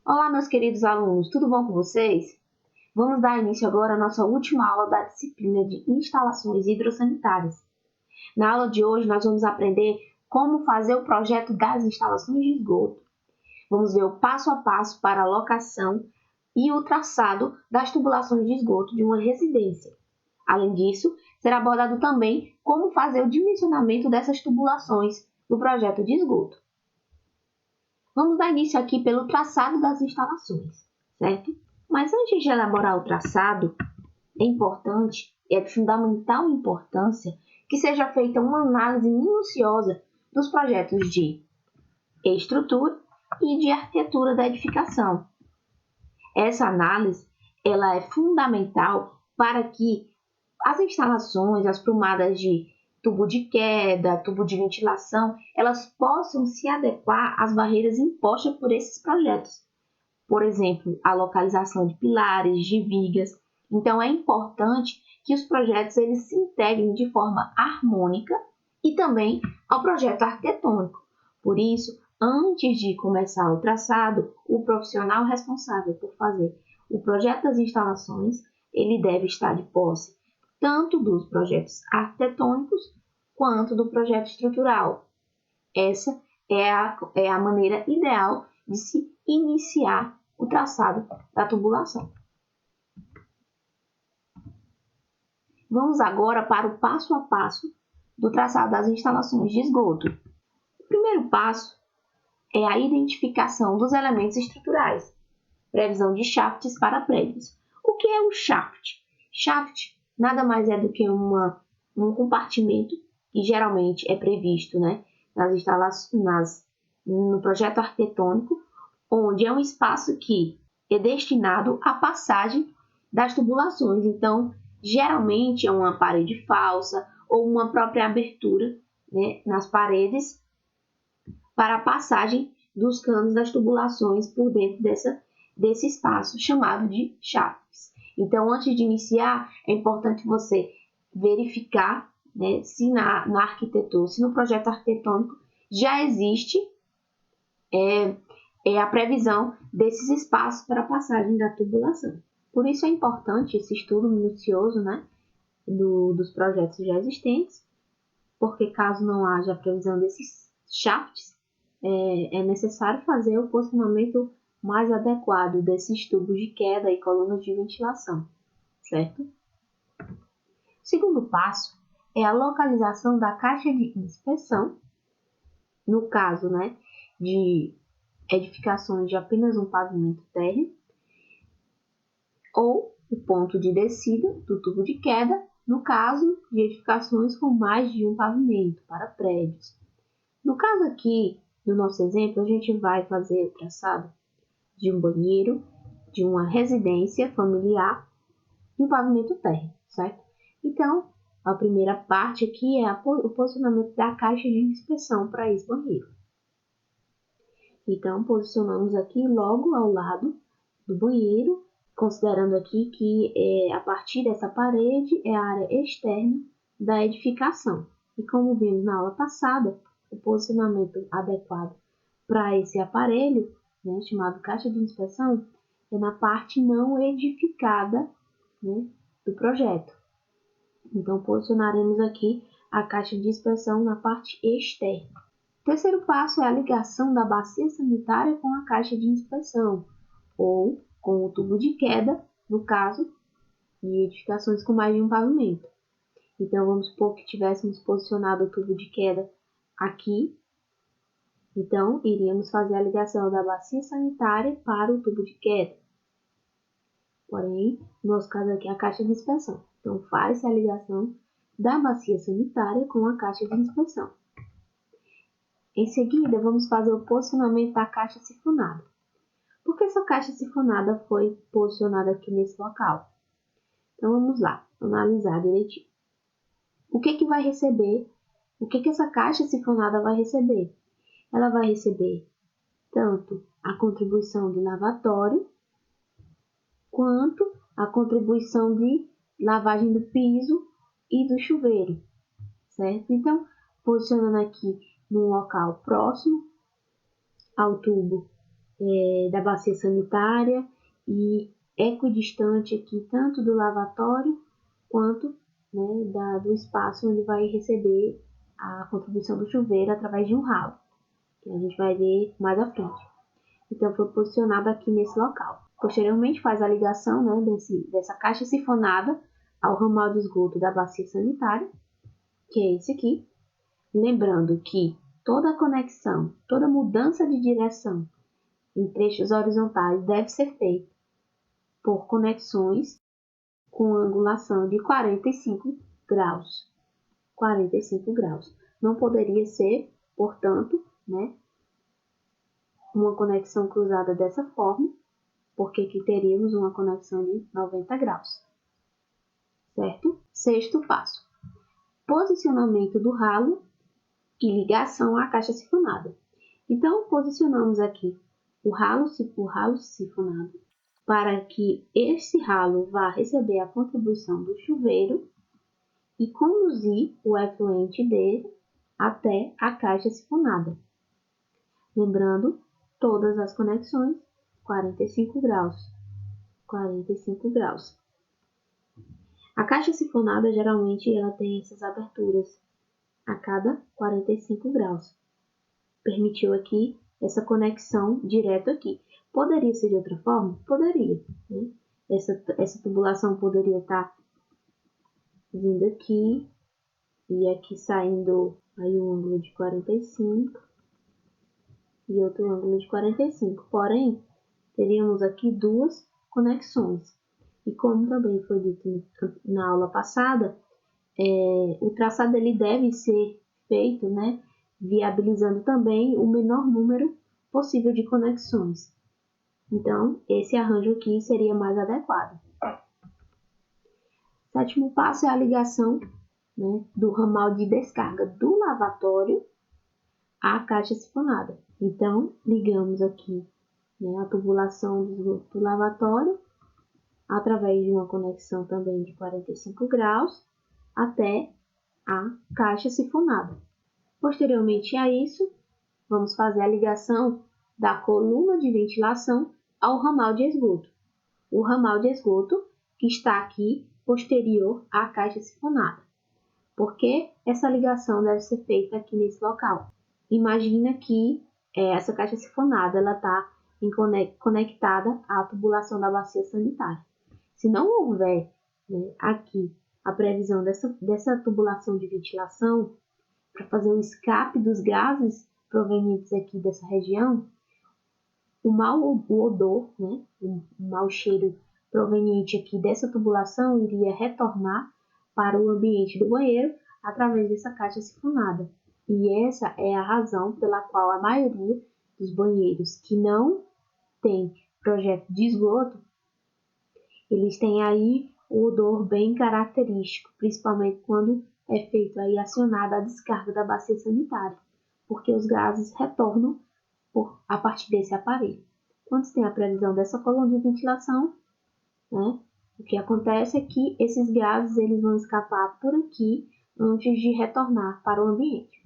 Olá, meus queridos alunos, tudo bom com vocês? Vamos dar início agora à nossa última aula da disciplina de instalações hidrossanitárias. Na aula de hoje, nós vamos aprender como fazer o projeto das instalações de esgoto. Vamos ver o passo a passo para a locação e o traçado das tubulações de esgoto de uma residência. Além disso, será abordado também como fazer o dimensionamento dessas tubulações do projeto de esgoto. Vamos dar início aqui pelo traçado das instalações, certo? Mas antes de elaborar o traçado, é importante e é de fundamental importância que seja feita uma análise minuciosa dos projetos de estrutura e de arquitetura da edificação. Essa análise ela é fundamental para que as instalações, as prumadas de tubo de queda, tubo de ventilação, elas possam se adequar às barreiras impostas por esses projetos. Por exemplo, a localização de pilares, de vigas. Então, é importante que os projetos eles se integrem de forma harmônica e também ao projeto arquitetônico. Por isso, antes de começar o traçado, o profissional responsável por fazer o projeto das instalações, ele deve estar de posse tanto dos projetos arquitetônicos quanto do projeto estrutural. Essa é a maneira ideal de se iniciar o traçado da tubulação. Vamos agora para o passo a passo do traçado das instalações de esgoto. O primeiro passo é a identificação dos elementos estruturais, previsão de shafts para prédios. O que é um shaft? Shaft nada mais é do que um compartimento que geralmente é previsto, nas instalações, no projeto arquitetônico, onde é um espaço que é destinado à passagem das tubulações. Então, geralmente é uma parede falsa ou uma própria abertura, nas paredes para a passagem dos canos das tubulações por dentro desse espaço chamado de shafts. Então, antes de iniciar, é importante você verificar se na arquitetura, se no projeto arquitetônico já existe a previsão desses espaços para a passagem da tubulação. Por isso é importante esse estudo minucioso dos projetos já existentes, porque caso não haja a previsão desses shafts, é necessário fazer o posicionamento mais adequado desses tubos de queda e colunas de ventilação, certo? O segundo passo é a localização da caixa de inspeção, no caso, de edificações de apenas um pavimento térreo, ou o ponto de descida do tubo de queda, no caso de edificações com mais de um pavimento para prédios. No caso aqui, no nosso exemplo, a gente vai fazer o traçado de um banheiro, de uma residência familiar e um pavimento térreo, certo? Então, a primeira parte aqui é o posicionamento da caixa de inspeção para esse banheiro. Então, posicionamos aqui logo ao lado do banheiro, considerando aqui que a partir dessa parede é a área externa da edificação. E como vimos na aula passada, o posicionamento adequado para esse aparelho, chamado caixa de inspeção, é na parte não edificada do projeto. Então, posicionaremos aqui a caixa de inspeção na parte externa. O terceiro passo é a ligação da bacia sanitária com a caixa de inspeção, ou com o tubo de queda, no caso de edificações com mais de um pavimento. Então, vamos supor que tivéssemos posicionado o tubo de queda aqui. Então, iríamos fazer a ligação da bacia sanitária para o tubo de queda. Porém, no nosso caso aqui é a caixa de inspeção. Então, faz-se a ligação da bacia sanitária com a caixa de inspeção. Em seguida, vamos fazer o posicionamento da caixa sifonada. Por que essa caixa sifonada foi posicionada aqui nesse local? Então, vamos lá, analisar direitinho. O que vai receber? O que essa caixa sifonada vai receber? Ela vai receber tanto a contribuição de lavatório, quanto a contribuição de lavagem do piso e do chuveiro, certo? Então, posicionando aqui num local próximo ao tubo da bacia sanitária e equidistante aqui tanto do lavatório quanto, né, do espaço onde vai receber a contribuição do chuveiro através de um ralo, que a gente vai ver mais à frente. Então foi posicionado aqui nesse local. Posteriormente faz a ligação, né, dessa caixa sifonada ao ramal de esgoto da bacia sanitária, que é esse aqui. Lembrando que toda conexão, toda mudança de direção em trechos horizontais deve ser feita por conexões com angulação de 45 graus. 45 graus. Não poderia ser, portanto, né, uma conexão cruzada dessa forma, porque aqui teríamos uma conexão de 90 graus. Certo? Sexto passo. Posicionamento do ralo e ligação à caixa sifonada. Então, posicionamos aqui o ralo sifonado para que este ralo vá receber a contribuição do chuveiro e conduzir o efluente dele até a caixa sifonada. Lembrando, todas as conexões 45 graus. 45 graus. A caixa sifonada geralmente ela tem essas aberturas a cada 45 graus. Permitiu aqui essa conexão direto aqui. Poderia ser de outra forma? Poderia. Né? Essa tubulação poderia estar vindo aqui e aqui saindo aí um ângulo de 45 e outro ângulo de 45. Porém, teríamos aqui duas conexões. E como também foi dito na aula passada, o traçado ele deve ser feito, né, viabilizando também o menor número possível de conexões. Então, esse arranjo aqui seria mais adequado. Sétimo passo é a ligação, né, do ramal de descarga do lavatório à caixa sifonada. Então, ligamos aqui, né, a tubulação do lavatório através de uma conexão também de 45 graus até a caixa sifonada. Posteriormente a isso, vamos fazer a ligação da coluna de ventilação ao ramal de esgoto. O ramal de esgoto que está aqui posterior à caixa sifonada. Por que essa ligação deve ser feita aqui nesse local? Imagina que essa caixa sifonada está conectada à tubulação da bacia sanitária. Se não houver, né, aqui a previsão dessa tubulação de ventilação para fazer o escape dos gases provenientes aqui dessa região, o odor, né, o mau cheiro proveniente aqui dessa tubulação iria retornar para o ambiente do banheiro através dessa caixa sifonada. E essa é a razão pela qual a maioria dos banheiros que não tem projeto de esgoto, eles têm aí o odor bem característico, principalmente quando é feito aí acionada a descarga da bacia sanitária, porque os gases retornam a partir desse aparelho. Quando tem a previsão dessa coluna de ventilação, né, o que acontece é que esses gases eles vão escapar por aqui antes de retornar para o ambiente.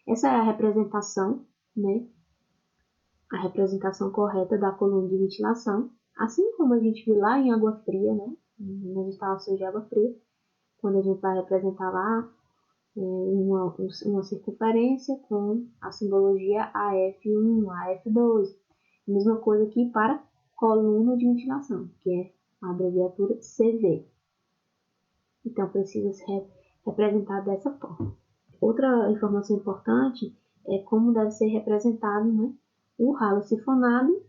Essa é a representação, né, a representação correta da coluna de ventilação, assim como a gente viu lá em água fria, né, nas instalações de água fria, quando a gente vai representar lá uma circunferência com a simbologia AF1, AF2. Mesma coisa aqui para coluna de ventilação, que é a abreviatura CV. Então, precisa ser representado dessa forma. Outra informação importante é como deve ser representado, né, o ralo sifonado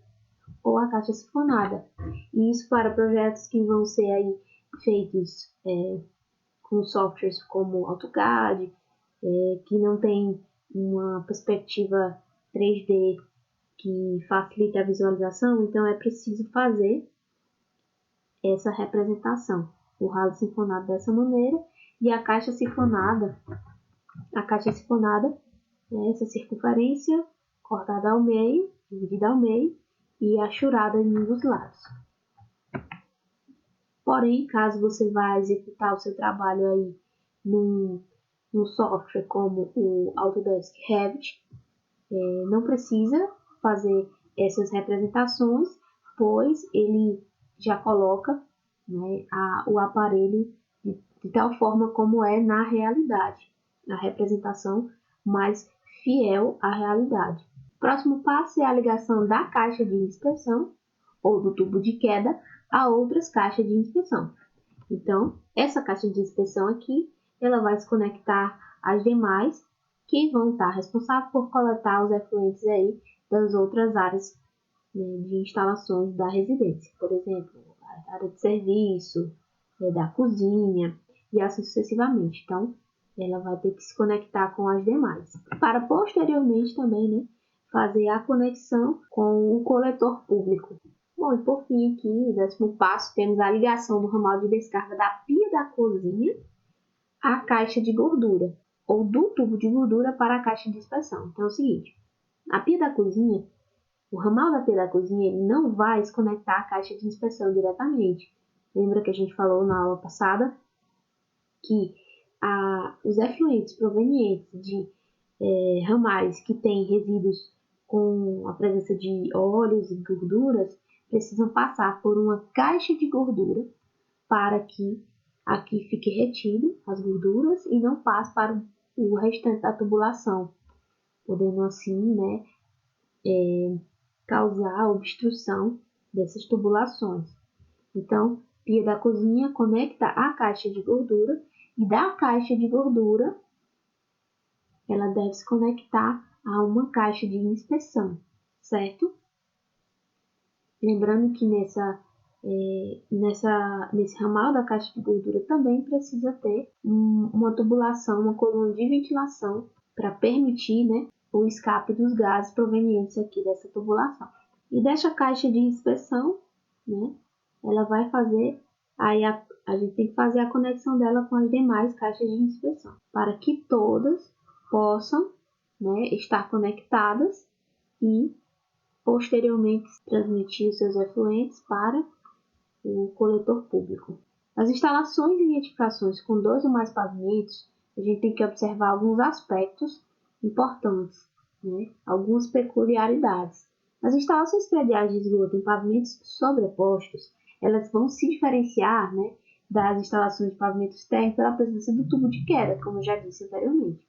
ou a caixa sifonada. E isso para projetos que vão ser aí feitos com softwares como AutoCAD, que não tem uma perspectiva 3D que facilite a visualização, então é preciso fazer essa representação. O ralo sifonado dessa maneira e a caixa sifonada é essa circunferência cortada ao meio, dividida ao meio e achurada em um dos lados. Porém, caso você vá executar o seu trabalho aí num software como o Autodesk Revit, não precisa fazer essas representações, pois ele já coloca, né, o aparelho de tal forma como é na realidade, a representação mais fiel à realidade. O próximo passo é a ligação da caixa de inspeção ou do tubo de queda a outras caixas de inspeção. Então, essa caixa de inspeção aqui, ela vai se conectar às demais que vão estar responsáveis por coletar os efluentes aí das outras áreas, né, de instalações da residência. Por exemplo, a área de serviço, da cozinha e assim sucessivamente. Então, ela vai ter que se conectar com as demais. Para posteriormente também, né, fazer a conexão com o coletor público. Bom, e por fim aqui, no 10º passo, temos a ligação do ramal de descarga da pia da cozinha à caixa de gordura, ou do tubo de gordura para a caixa de inspeção. Então é o seguinte, a pia da cozinha, o ramal da pia da cozinha, ele não vai se conectar à caixa de inspeção diretamente. Lembra que a gente falou na aula passada que os efluentes provenientes de ramais que têm resíduos com a presença de óleos e gorduras precisam passar por uma caixa de gordura para que aqui fique retido as gorduras e não passe para o restante da tubulação, podendo assim, né, causar obstrução dessas tubulações. Então, pia da cozinha conecta a caixa de gordura e da caixa de gordura ela deve se conectar a uma caixa de inspeção, certo? Lembrando que nesse ramal da caixa de gordura também precisa ter uma tubulação, uma coluna de ventilação para permitir, né, o escape dos gases provenientes aqui dessa tubulação. E dessa caixa de inspeção, né, ela vai fazer, aí a gente tem que fazer a conexão dela com as demais caixas de inspeção, para que todas possam, né, estar conectadas e posteriormente transmitir os seus efluentes para o coletor público. As instalações e edificações com 2 ou mais pavimentos, a gente tem que observar alguns aspectos importantes, né? Algumas peculiaridades. As instalações prediais de esgoto em pavimentos sobrepostos, elas vão se diferenciar, né, das instalações de pavimentos térreos pela presença do tubo de queda, como eu já disse anteriormente.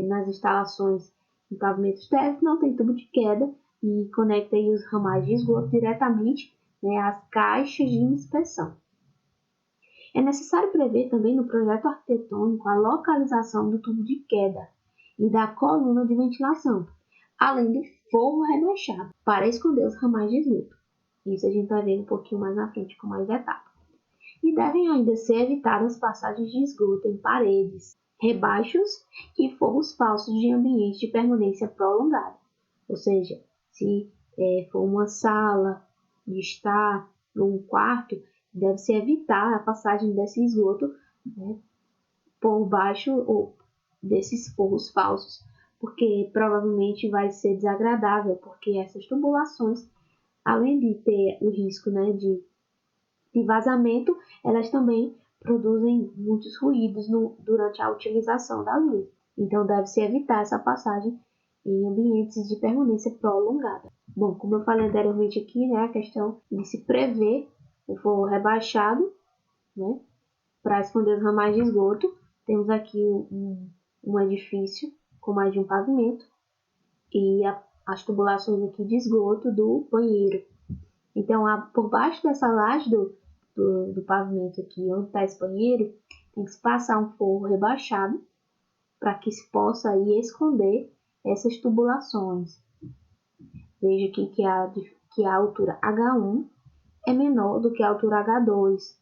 Nas instalações em pavimentos térreos não tem tubo de queda e conecta aí os ramais de esgoto diretamente, né, às caixas de inspeção. É necessário prever também no projeto arquitetônico a localização do tubo de queda e da coluna de ventilação, além do forro rebaixado, para esconder os ramais de esgoto. Isso a gente vai ver um pouquinho mais na frente com mais detalhe. E devem ainda ser evitadas passagens de esgoto em paredes, rebaixos e forros falsos de ambiente de permanência prolongada. Ou seja, se for uma sala de estar num quarto, deve-se evitar a passagem desse esgoto, né, por baixo ou desses forros falsos, porque provavelmente vai ser desagradável, porque essas tubulações, além de ter o risco, né, de vazamento, elas também produzem muitos ruídos durante a utilização da luz. Então, deve-se evitar essa passagem em ambientes de permanência prolongada. Bom, como eu falei anteriormente aqui, né, a questão de se prever o forro rebaixado, né, para esconder os ramais de esgoto. Temos aqui um edifício com mais de um pavimento e as tubulações aqui de esgoto do banheiro. Então, por baixo dessa laje do pavimento aqui, onde está esse banheiro, tem que se passar um forro rebaixado para que se possa aí esconder essas tubulações. Veja aqui que a altura H1 é menor do que a altura H2,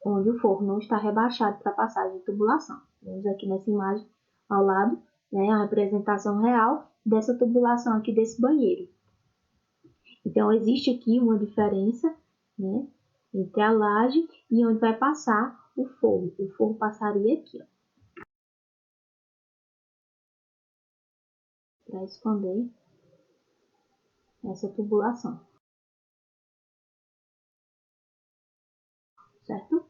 onde o forro não está rebaixado para passagem de tubulação. Vemos aqui nessa imagem ao lado, né, a representação real dessa tubulação aqui desse banheiro. Então, existe aqui uma diferença, né, entre a laje e onde vai passar o forro. O forro passaria aqui, para esconder essa tubulação, certo?